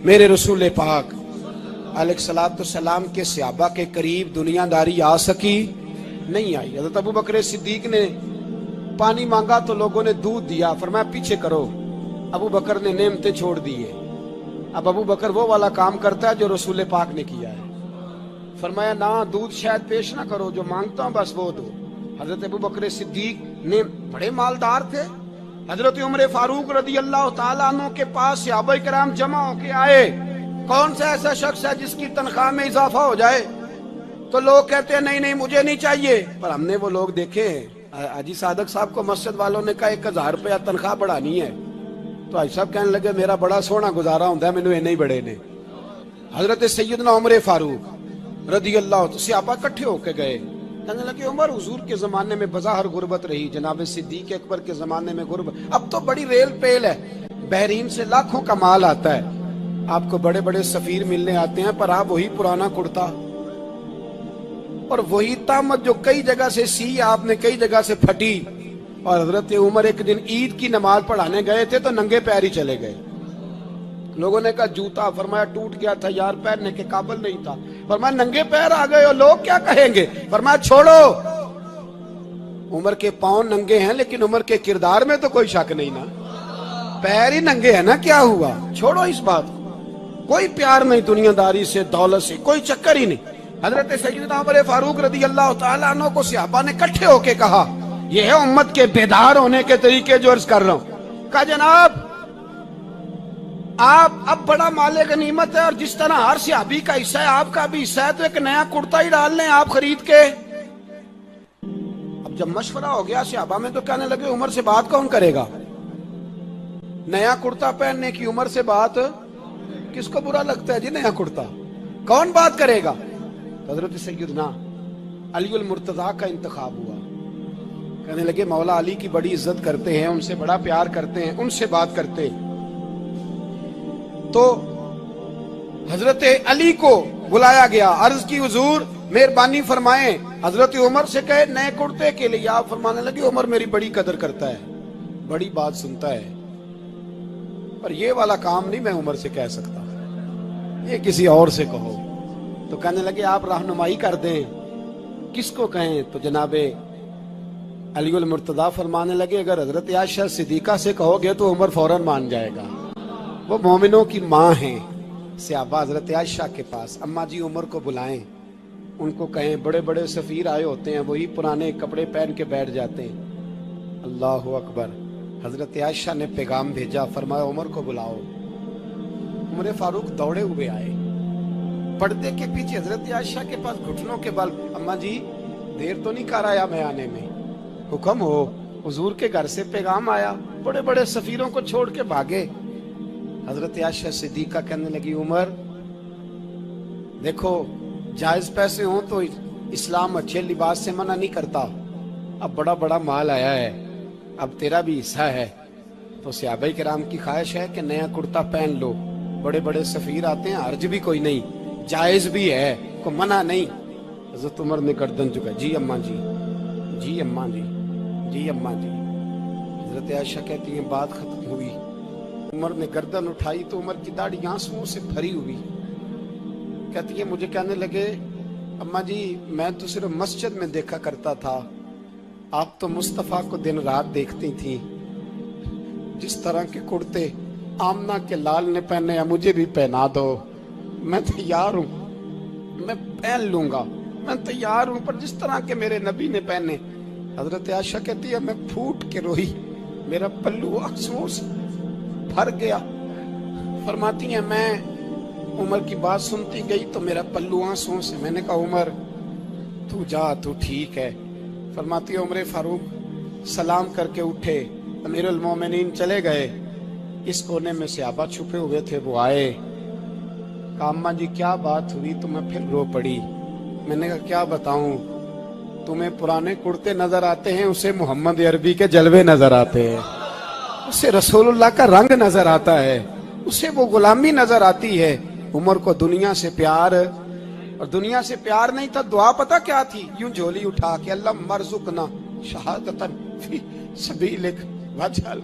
मेरे रसूल पाक अलैहिस्सलाम के सहाबा के करीब दुनियादारी आ सकी नहीं आई। हज़रत अबू बकर सिद्दीक ने पानी मांगा तो लोगों ने दूध दिया, फरमाया पीछे करो। अबू बकर ने नेमतें छोड़ दिए। अब अबू बकर वो वाला काम करता है जो रसूल पाक ने किया है। फरमाया ना, दूध शायद पेश ना करो, जो मांगता हूं बस वो दो। हजरत अबू बकर सिद्दीक ने बड़े मालदार थे। हजरत उमर फारूक रदी अल्लाह तआला अन्हु के पास सहाबा किराम जमा होके आए, कौन सा ऐसा शख्स है जिसकी तनख्वाह में इजाफा हो जाए? तो लोग कहते हैं नहीं नहीं मुझे नहीं चाहिए। पर हमने वो लोग देखे, हाजी सादक साहब को मस्जिद वालों ने कहा 1000 रुपया तनख्वाह बढ़ानी है, तो हाजी साहब कहने लगे मेरा बड़ा सोहना गुजारा होता है, मैंने नहीं बड़े ने। हजरत सैयदना उमर फारूक रदी अल्लाह सहाबा इकट्ठे होके गए, कहने लगे उमर हुजूर के जमाने में बज़ाहिर गुर्बत रही, जनाब सिद्दीक अकबर के जमाने में गुर्बत, अब तो बड़ी रेल पेल है, बहरीन से लाखों का माल आता है, आपको बड़े बड़े सफीर मिलने आते हैं, पर आप वही पुराना कुर्ता और वही तामत जो कई जगह से सी आपने कई जगह से फटी। और हजरत उमर एक दिन ईद की नमाज पढ़ाने गए थे तो नंगे पैर ही चले गए। लोगों ने कहा जूता, फरमाया टूट गया था यार, पहनने के काबिल नहीं था। फरमाया नंगे पैर आ गए हो, लोग क्या कहेंगे? फरमाया छोड़ो, उमर के पांव नंगे हैं लेकिन उमर के किरदार में तो कोई शक नहीं ना, पैर ही नंगे है ना, क्या हुआ? छोड़ो इस बात को, कोई प्यार नहीं दुनियादारी से, दौलत से कोई चक्कर ही नहीं। हजरत सैयदना उमर फारूक रदी अल्लाह तआला अन्हु को सहाबा ने इकट्ठे होके कहा, यह है उम्मत के बेदार होने के तरीके जो अर्ज कर रहा हूं। कहा जनाब आप अब बड़ा माले गनीमत है और जिस तरह हर सहाबी का हिस्सा है आपका भी हिस्सा है, तो एक नया कुर्ता ही डाल लें आप खरीद के। अब जब मशवरा हो गया सहाबा में तो कहने लगे उमर से बात कौन करेगा? नया कुर्ता पहनने की उमर से बात किसको बुरा लगता है जी? नया कुर्ता कौन बात करेगा? हजरत सैयदना अली मुर्तजा का इंतखाब हुआ। कहने लगे मौला अली की बड़ी इज्जत करते हैं, उनसे बड़ा प्यार करते हैं, उनसे बात करते हैं। तो हजरत अली को बुलाया गया, अर्ज की हुजूर मेहरबानी फरमाएं। हजरत उमर से कहे नए कुर्ते के लिए, आप फरमाने लगे उमर मेरी बड़ी कदर करता है, बड़ी बात सुनता है, पर ये वाला काम नहीं मैं उमर से कह सकता, ये किसी और से कहो। तो कहने लगे आप रहनुमाई कर दें, किसको कहें? तो जनाबे अली उल मुर्तजा फरमाने लगे अगर हजरत आयशा सिद्दीका से कहोगे तो उमर फौरन मान जाएगा, वो मोमिनों की माँ हैं। सहाबा हजरत आयशा के पास, अम्मा जी उमर को बुलाएं, उनको कहें बड़े बड़े सफीर आए होते हैं, वही पुराने कपड़े पहन के बैठ जाते हैं। अल्लाह अकबर। हजरत आयशा ने पैगाम भेजा, फरमाया उमर को बुलाओ। उमर फारूक दौड़े हुए आए, पर्दे के पीछे हजरत आयशा के पास घुटनों के बल, अम्मा जी देर तो नहीं कर आया मैं आने में? हुक्म हो, हुजूर के घर से पैगाम आया, बड़े बड़े सफीरों को छोड़ के भागे। हजरत आयशा सिद्दीका कहने लगी उमर देखो जायज पैसे हो तो इस्लाम अच्छे लिबास से मना नहीं करता, अब बड़ा बड़ा माल आया है, अब तेरा भी हिस्सा है, तो सहाबाए किराम की ख्वाहिश है कि नया कुर्ता पहन लो, बड़े बड़े सफीर आते हैं, हर्ज भी कोई नहीं, जायज भी है, को मना नहीं। हजरत उमर ने गर्दन झुकाई, जी अम्मा जी, जी अम्मा जी, जी अम्मा जी। हजरत आयशा कहती है बात खत्म हुई, उमर ने गर्दन उठाई तो उमर की दाढ़ी आंसुओं से भरी हुई। कहती है मुझे कहने लगे अम्मा जी मैं तो सिर्फ मस्जिद में देखा करता था, आप तो मुस्तफा को दिन रात देखती थी, जिस तरह के कुर्ते आमना के लाल ने पहने हैं मुझे भी पहना दो, मैं तैयार हूँ, मैं पहन लूंगा, मैं तैयार हूँ, पर जिस तरह के मेरे नबी ने पहने। हजरत आयशा कहती है मैं फूट के रोई, मेरा पल्लू आंसुओं से भर गया। फरमाती है मैं उमर की बात सुनती गई तो मेरा पल्लू आंसुओं से, मैंने कहा उमर तू जा, तू ठीक है। फरमाती है उमर फारूक सलाम करके उठे, अमीरुल मोमिनीन चले गए, इस कोने में सहाबा छुपे हुए थे, वो आए, कहा अम्मा जी क्या बात हुई? तो मैं फिर रो पड़ी। मैंने कहा क्या बताऊं, तुम्हें पुराने कुर्ते नजर आते हैं, उसे मोहम्मद अरबी के जलवे नजर आते हैं, उसे रसूलुल्लाह का रंग नजर आता है, उसे वो गुलामी नजर आती है। उमर को दुनिया से प्यार, और दुनिया से प्यार नहीं था, दुआ पता क्या थी? यूं झोली उठा के अल्लाह मरजुकना शहादतन फी सबीलिक वजल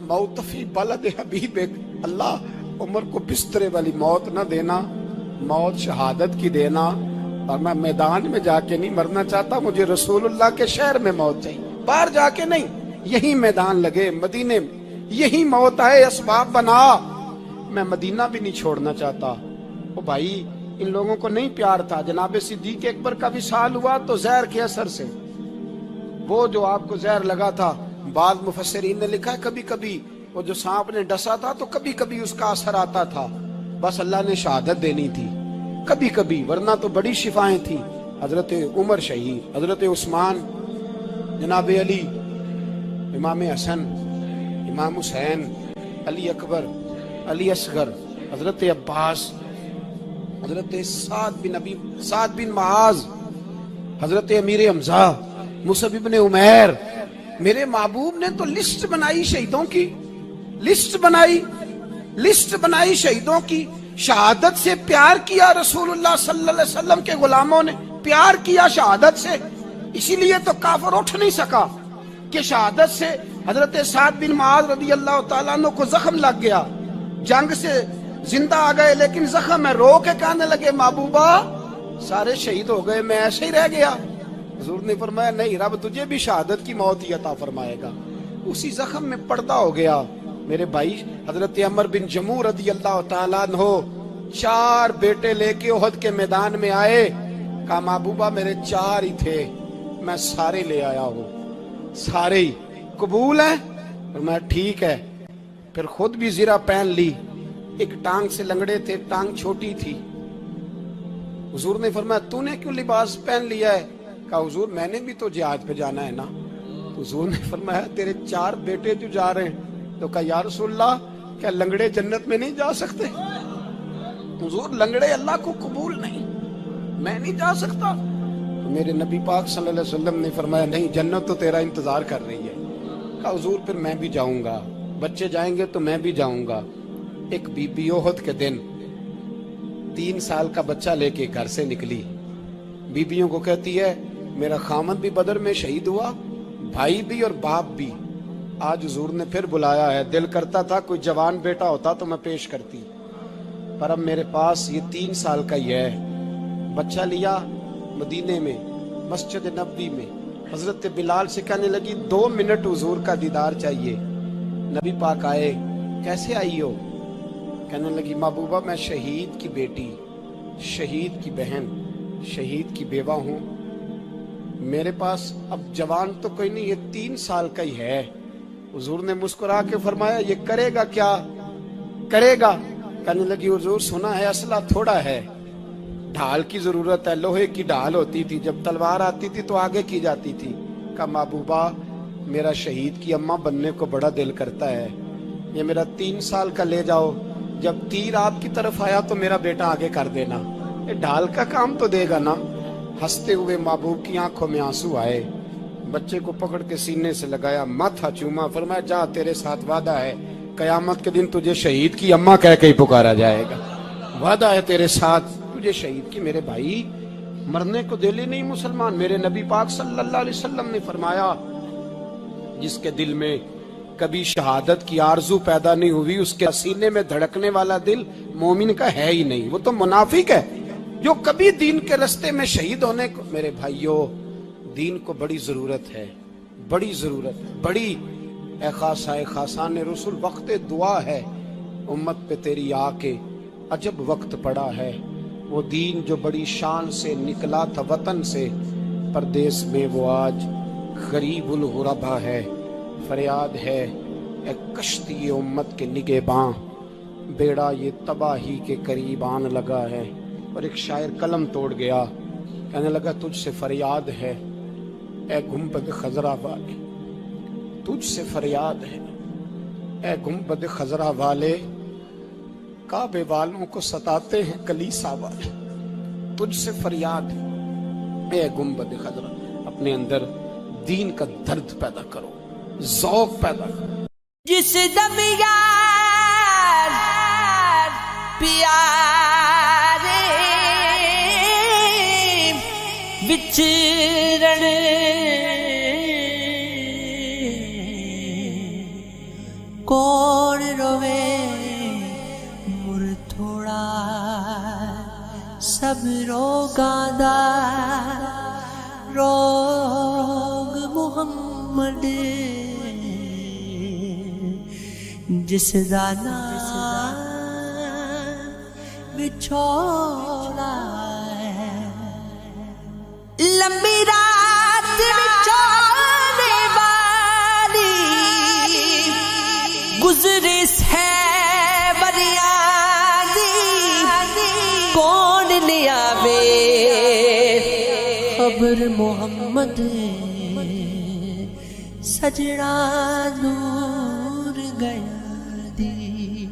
मौत फी बलद हबीबिक, अल्लाह उमर को बिस्तरे वाली मौत न देना, मौत शहादत की देना। और मैं मैदान में जाके नहीं मरना चाहता, मुझे रसूलुल्लाह के शहर में मौत चाहिए, बाहर जाके नहीं, यही मैदान लगे मदीने में, यही मौत आए, असबाब बना। मैं मदीना भी नहीं छोड़ना चाहता। ओ भाई, इन लोगों को नहीं प्यार था। जनाब सिद्दीक अकबर का विसाल हुआ तो जहर के असर से, वो जो आपको जहर लगा था, बाद मुफस्सिरीन ने लिखा है कभी कभी वो जो सांप ने डसा था तो कभी कभी उसका असर आता था, बस अल्लाह ने शहादत देनी थी कभी कभी, वरना तो बड़ी शिफाएं थी। हजरत उमर शहीद, हजरत उस्मान, जनाब अली, इमाम हसन, इमाम हुसैन, अली अकबर, अली असगर, हजरत अब्बास, हजरत साद बिन माज, हजरत अमीर हमजा, मुसअब इब्न उमैर। मेरे महबूब ने तो लिस्ट बनाई शहीदों की, लिस्ट बनाई शहीदों की। शहादत से प्यार किया रसूलुल्लाह सल्लल्लाहु अलैहि वसल्लम के गुलामों ने, प्यार किया शहादत से, इसीलिए तो काफिर उठ नहीं सका कि शहादत से हजरत साद बिन माज रदी अल्लाह तआला अन्हु को जख्म लग गया, जंग से जिंदा आ गए लेकिन जख्म है, रो के कहने लगे महबूबा सारे शहीद हो गए, मैं ऐसे ही रह गया। हुजूर ने फरमाया नहीं, रब तुझे भी शहादत की मौत ही अता फरमाएगा। उसी जख्म में पर्दा हो गया। मेरे भाई हजरत अमर बिन जमू रदी अल्लाह तआला अन्हु 4 बेटे लेके ओहद के मैदान में आए, कहा महबूबा मेरे 4 ही थे, मैं सारे ले आया हूँ, सारे ही कबूल है? और मैं ठीक है। फिर खुद भी जीरा पहन ली, एक टांग से लंगड़े थे, टांग छोटी थी। हुजूर ने फरमाया तूने क्यों लिबास पहन लिया है? कहा हुजूर मैंने भी तो जिहाद पे जाना है ना। हुजूर ने फरमाया तेरे 4 बेटे जो जा रहे हैं। तो कहा या रसूलल्लाह क्या लंगड़े जन्नत में नहीं जा सकते? हुजूर लंगड़े अल्लाह को कबूल नहीं, मैं नहीं जा सकता। तो मेरे नबी पाक सल्लल्लाहु अलैहि वसल्लम ने फरमाया नहीं, जन्नत तो तेरा इंतजार कर रही है। कहा हुजूर फिर मैं भी जाऊंगा, बच्चे जाएंगे तो मैं भी जाऊंगा। एक बीबी ओहद के दिन 3 साल का बच्चा लेके घर से निकली, बीबियों को कहती है मेरा खामद भी बदर में शहीद हुआ, भाई भी और बाप भी। आज हुजूर ने फिर बुलाया है, दिल करता था कोई जवान बेटा होता तो मैं पेश करती, पर अब मेरे पास ये 3 साल का ही है। बच्चा लिया, मदीने में मस्जिद नबवी में हजरत बिलाल से कहने लगी 2 मिनट हुजूर का दीदार चाहिए। नबी पाक आए, कैसे आई हो? कहने लगी महबूबा मैं शहीद की बेटी, शहीद की बहन, शहीद की बेवा हूँ, मेरे पास अब जवान तो कोई नहीं, ये 3 साल का ही है। हुजूर ने मुस्कुरा के फरमाया ये करेगा क्या करेगा? कहने लगी हुजूर सुना है असला थोड़ा है, ढाल की जरूरत है, लोहे की ढाल होती थी, जब तलवार आती थी तो आगे की जाती थी। कहा महबूबा मेरा शहीद की अम्मा बनने को बड़ा दिल करता है, ये मेरा 3 साल का ले जाओ, जब तीर आपकी तरफ आया तो मेरा बेटा आगे कर देना, ये ढाल का काम तो देगा ना। हंसते हुए महबूब की आंखों में आंसू आए, बच्चे को पकड़ के सीने से लगाया, माथा चूमा, फरमाया जा तेरे साथ वादा है, कयामत के दिन तुझे शहीद की अम्मा कह के ही पुकारा जाएगा, वादा है तेरे साथ तुझे शहीद की। मेरे भाई मरने को दिल ही नहीं मुसलमान। मेरे नबी पाक सल्लल्लाहु अलैहि वसल्लम ने फरमाया जिसके दिल में कभी शहादत की आरजू पैदा नहीं हुई, उसके सीने में धड़कने वाला दिल मोमिन का है ही नहीं, वो तो मुनाफिक है जो कभी दीन के रास्ते में शहीद होने को। मेरे भाइयों दीन को बड़ी जरूरत है, बड़ी जरूरत, बड़ी ए खासाने रसूल वक्त दुआ है, उम्मत पे तेरी आके अजब वक्त पड़ा है। वो दीन जो बड़ी शान से निकला था वतन से, परदेश में वो आज गरीबुल गुरबा है। फरियाद है एक कश्ती उम्मत के निगेबां, बेड़ा ये तबाही के करीब आन लगा है। और एक शायर कलम तोड़ गया, कहने लगा तुझसे फरियाद है ए गुंबद खजरा वाले, तुझसे फरियाद है ए गुंबद खजरा वाले, काबे वालों को सताते हैं कलीसा वाले। तुझसे फरियाद है ए गुंबद खजरा, अपने अंदर दीन का दर्द पैदा करो, ज़ौक़ पैदा करो। जिस दम यार प्यारे विचरण कौन रोवे سب روگاں دا روگ محمد جس دا نام وچھوڑا ہے لمبی رات وچھوڑنے والی گزری ہے کون لیا وے خبر محمد سجڑا دور گیا دی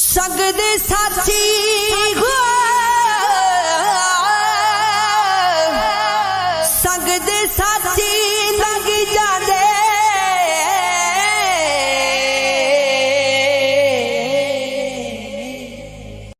سگ دے ساتھی